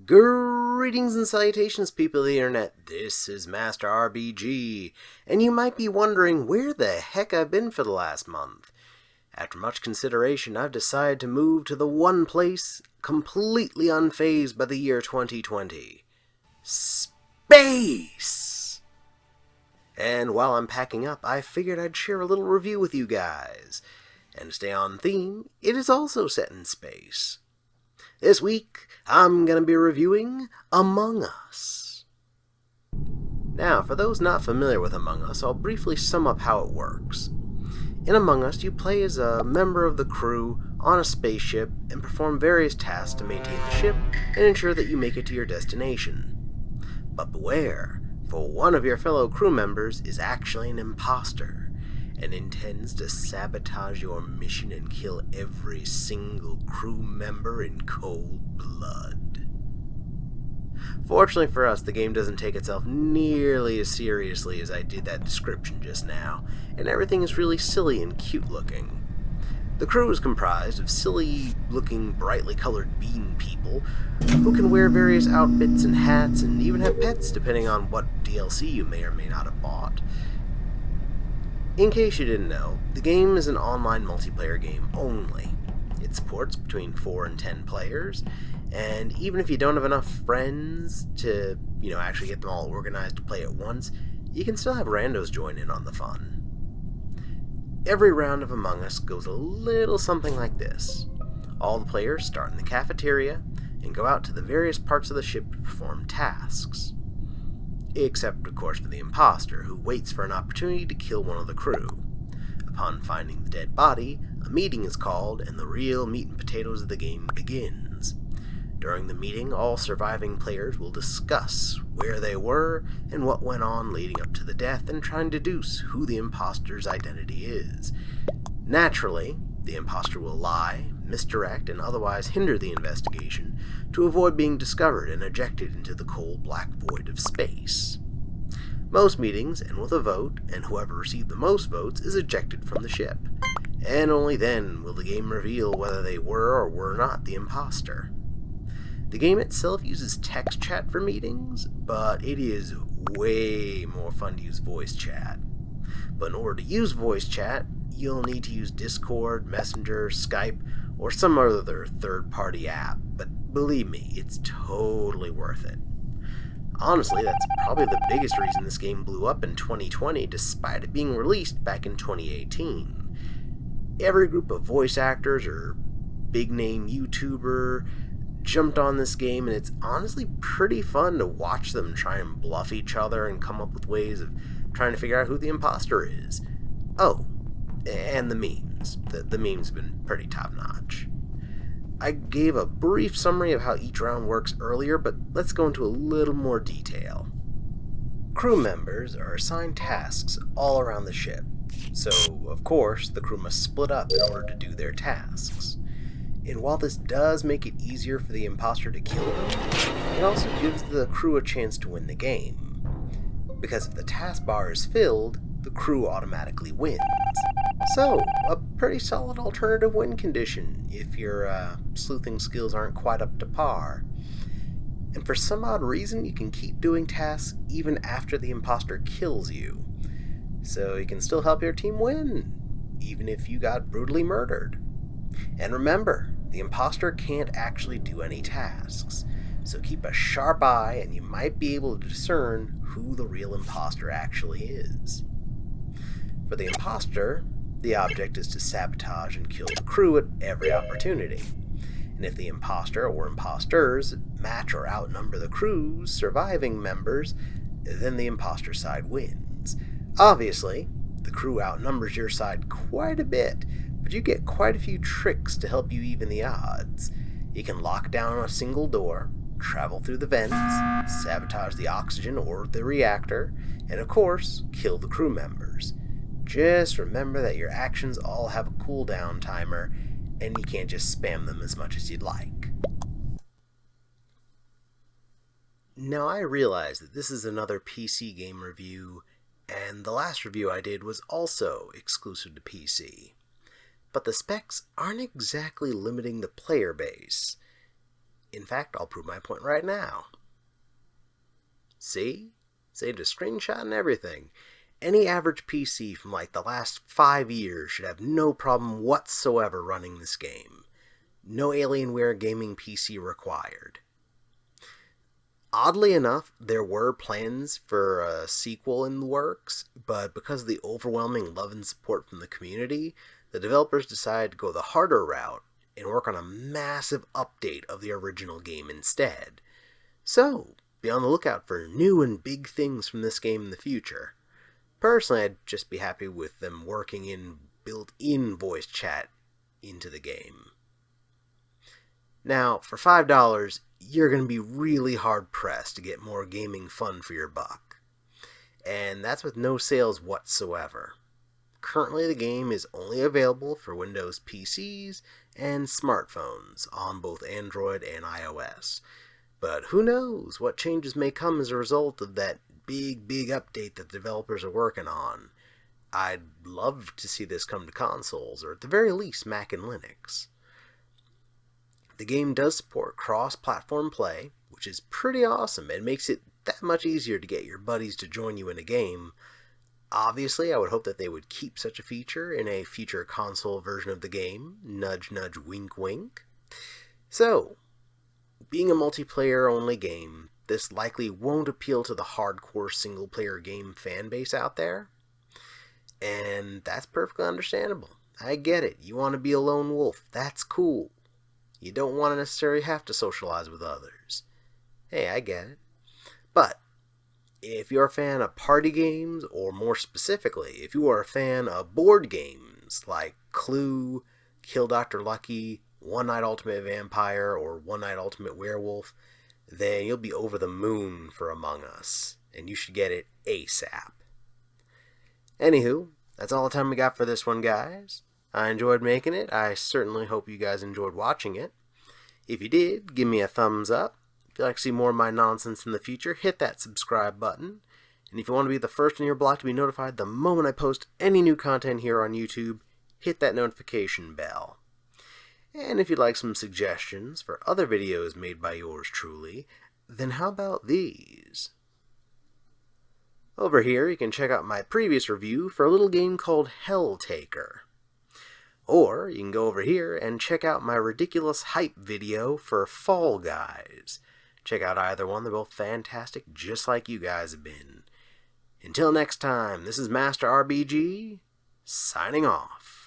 Greetings and salutations, people of the internet. This is Master RBG, and you might be wondering where the heck I've been for the last month. After much consideration, I've decided to move to the one place completely unfazed by the year 2020. Space! And while I'm packing up, I figured I'd share a little review with you guys. And to stay on theme, it is also set in space. This week, I'm going to be reviewing Among Us. Now, for those not familiar with Among Us, I'll briefly sum up how it works. In Among Us, you play as a member of the crew on a spaceship and perform various tasks to maintain the ship and ensure that you make it to your destination. But beware, for one of your fellow crew members is actually an imposter and intends to sabotage your mission and kill every single crew member in cold blood. Fortunately for us, the game doesn't take itself nearly as seriously as I did that description just now, and everything is really silly and cute looking. The crew is comprised of silly-looking, brightly colored bean people who can wear various outfits and hats and even have pets depending on what DLC you may or may not have bought. In case you didn't know, the game is an online multiplayer game only. It supports between 4 and 10 players, and even if you don't have enough friends to, actually get them all organized to play at once, you can still have randos join in on the fun. Every round of Among Us goes a little something like this. All the players start in the cafeteria and go out to the various parts of the ship to perform tasks. Except, of course, for the imposter, who waits for an opportunity to kill one of the crew. Upon finding the dead body, a meeting is called, and the real meat and potatoes of the game begins. During the meeting, all surviving players will discuss where they were and what went on leading up to the death, and try and deduce who the imposter's identity is. Naturally, the imposter will lie, misdirect, and otherwise hinder the investigation to avoid being discovered and ejected into the cold black void of space. Most meetings end with a vote, and whoever received the most votes is ejected from the ship, and only then will the game reveal whether they were or were not the imposter. The game itself uses text chat for meetings, but it is way more fun to use voice chat. But in order to use voice chat, you'll need to use Discord, Messenger, Skype, or some other third-party app, but believe me, it's totally worth it. Honestly, that's probably the biggest reason this game blew up in 2020, despite it being released back in 2018. Every group of voice actors or big-name YouTuber jumped on this game, and it's honestly pretty fun to watch them try and bluff each other and come up with ways of trying to figure out who the imposter is. Oh, and the memes. The memes have been pretty top-notch. I gave a brief summary of how each round works earlier, but let's go into a little more detail. Crew members are assigned tasks all around the ship, so, of course, the crew must split up in order to do their tasks. And while this does make it easier for the imposter to kill them, it also gives the crew a chance to win the game. Because if the task bar is filled, the crew automatically wins. So, a pretty solid alternative win condition if your sleuthing skills aren't quite up to par. And for some odd reason, you can keep doing tasks even after the imposter kills you. So you can still help your team win, even if you got brutally murdered. And remember, the imposter can't actually do any tasks, so keep a sharp eye and you might be able to discern who the real imposter actually is. For the imposter, the object is to sabotage and kill the crew at every opportunity. And if the imposter or imposters match or outnumber the crew's surviving members, then the imposter side wins. Obviously, the crew outnumbers your side quite a bit, but you get quite a few tricks to help you even the odds. You can lock down a single door, travel through the vents, sabotage the oxygen or the reactor, and of course, kill the crew members. Just remember that your actions all have a cooldown timer, and you can't just spam them as much as you'd like. Now, I realize that this is another PC game review, and the last review I did was also exclusive to PC. But the specs aren't exactly limiting the player base. In fact, I'll prove my point right now. See? Saved a screenshot and everything. Any average PC from like the last 5 years should have no problem whatsoever running this game. No Alienware gaming PC required. Oddly enough, there were plans for a sequel in the works, but because of the overwhelming love and support from the community, the developers decided to go the harder route and work on a massive update of the original game instead. So, be on the lookout for new and big things from this game in the future. Personally, I'd just be happy with them working in built-in voice chat into the game. Now, for $5, you're going to be really hard-pressed to get more gaming fun for your buck. And that's with no sales whatsoever. Currently, the game is only available for Windows PCs and smartphones on both Android and iOS. But who knows what changes may come as a result of that big update that the developers are working on. I'd love to see this come to consoles, or at the very least Mac and Linux. The game does support cross-platform play, which is pretty awesome and makes it that much easier to get your buddies to join you in a game. Obviously, I would hope that they would keep such a feature in a future console version of the game. Nudge, nudge, wink, wink. So, being a multiplayer-only game, this likely won't appeal to the hardcore single-player game fan base out there. And that's perfectly understandable. I get it. You want to be a lone wolf. That's cool. You don't want to necessarily have to socialize with others. Hey, I get it. But if you're a fan of party games, or more specifically, if you are a fan of board games like Clue, Kill Dr. Lucky, One Night Ultimate Vampire, or One Night Ultimate Werewolf, then you'll be over the moon for Among Us, and you should get it ASAP. Anywho, that's all the time we got for this one, guys. I enjoyed making it. I certainly hope you guys enjoyed watching it. If you did, give me a thumbs up. If you'd like to see more of my nonsense in the future, hit that subscribe button. And if you want to be the first in your block to be notified the moment I post any new content here on YouTube, hit that notification bell. And if you'd like some suggestions for other videos made by yours truly, then how about these? Over here, you can check out my previous review for a little game called Helltaker. Or you can go over here and check out my ridiculous hype video for Fall Guys. Check out either one, they're both fantastic, just like you guys have been. Until next time, this is Master RBG, signing off.